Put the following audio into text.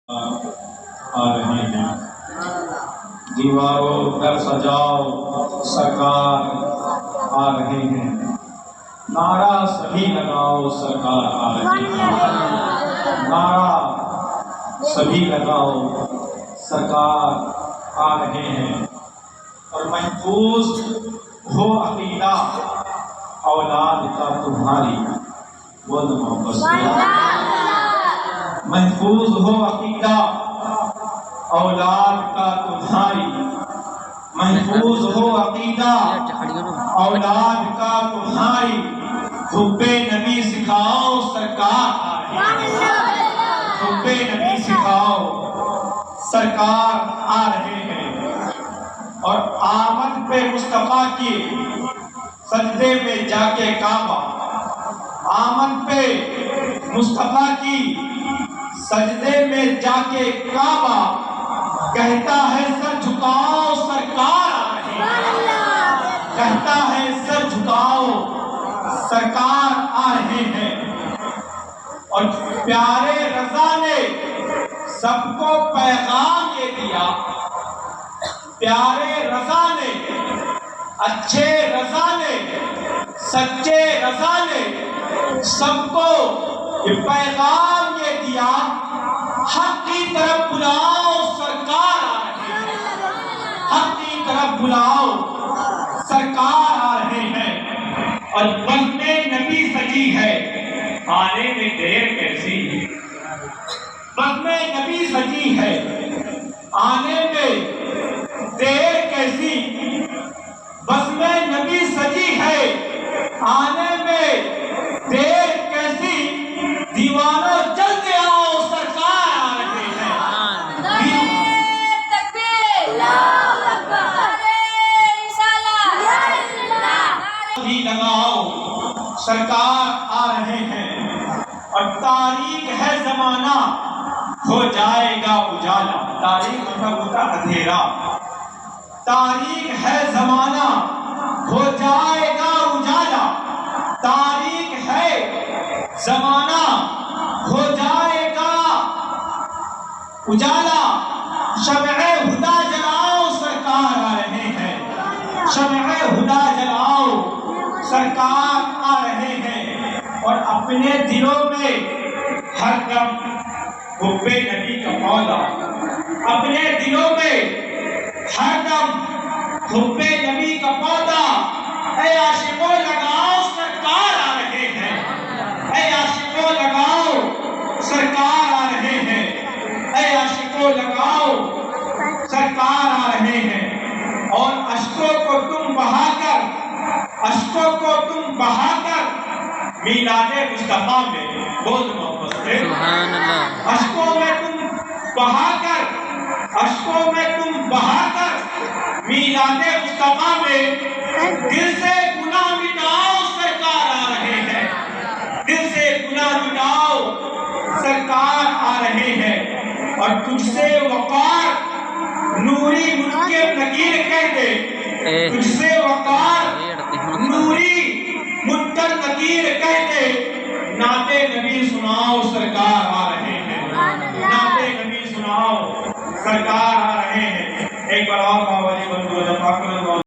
آ رہے ہیں، دیواروں در سجاؤ سرکار آ رہے ہیں، نعرہ سبھی لگاؤ سرکار آ رہے ہیں، نعرہ سبھی لگاؤ سرکار آ رہے ہیں، اور محفوظ ہو عقیدہ اولاد کا تمہاری، وہ محبت سے محفوظ ہو عقیدہ اولاد کا تمہاری، محفوظ ہو عقیدہ اولاد کا تمہاری، حب نبی سکھاؤ سرکار آ رہے ہیں، حب نبی سکھاؤ سرکار آ رہے ہیں، اور آمد پہ مصطفیٰ کی سجدے میں جا کے کعبہ، آمد پہ مصطفیٰ کی سجدے میں جا کے کعبہ، کہتا ہے سر جھکاؤ سرکار آ رہے ہیں، کہتا ہے سر جھکاؤ سرکار آ رہے ہیں، اور پیارے رضا نے سب کو پیغام یہ دیا، پیارے رضا نے، اچھے رضا نے، سچے رضا نے سب کو یہ پیغام یہ دیا، حق کی طرف بلاؤ سرکار آ رہے ہیں، حق کی طرف بلاؤ سرکار آ رہے ہیں، اور بزم نبی سجی ہے آنے میں دیر کیسی، بزم نبی سجی ہے آنے میں دیر کیسی، بزم نبی سجی ہے آنے میں دیر کیسی، دیوانوں جلد آؤ سرکار آ رہے ہیں، تکبیر اللہ اکبر بھی لگاؤ سرکار آ رہے ہیں، اور تاریک ہے زمانہ ہو جائے گا اجالا، تاریک مطلب ہوتا اندھیرا، تاریک ہے زمانہ ہو جائے گا اجالا، تاریک ہے زمانہ ہو جائے گا اجالا، شمع ہدا جلاؤ سرکار آ رہے ہیں، شمع ہدا جلاؤ سرکار آ رہے ہیں، اور اپنے دلوں میں ہر دم حب نبی کا مولا، اپنے دلوں میں ہر دم حب نبی کا پودا، اے عاشقوں لگاؤ سرکار آ رہے ہیں، اے عاشقوں لگاؤ سرکار آ رہے ہیں، اے عاشقوں لگاؤ سرکار آ رہے ہیں، اور اشکوں کو تم بہا کر، اشکوں کو تم بہا کر میلاد مصطفیٰ میں، بہت محبت سے اشکوں میں تم بہا کر، اشکوں میں تم بہا کر میلاد مصطفیٰ میں دل سے گناہ مٹاؤ سرکار آ رہے ہیں، دل سے گناہ مٹاؤ سرکار آ رہے ہیں، اور تجھ سے وقار نوری منکر نکیر کہہ دے، تجھ سے وقار نوری منکر نکیر کہہ دے، نعت نبی سناؤ سرکار آ رہے ہیں، نعت نبی سناؤ سرکار آ رہے ہیں، ایک بار اور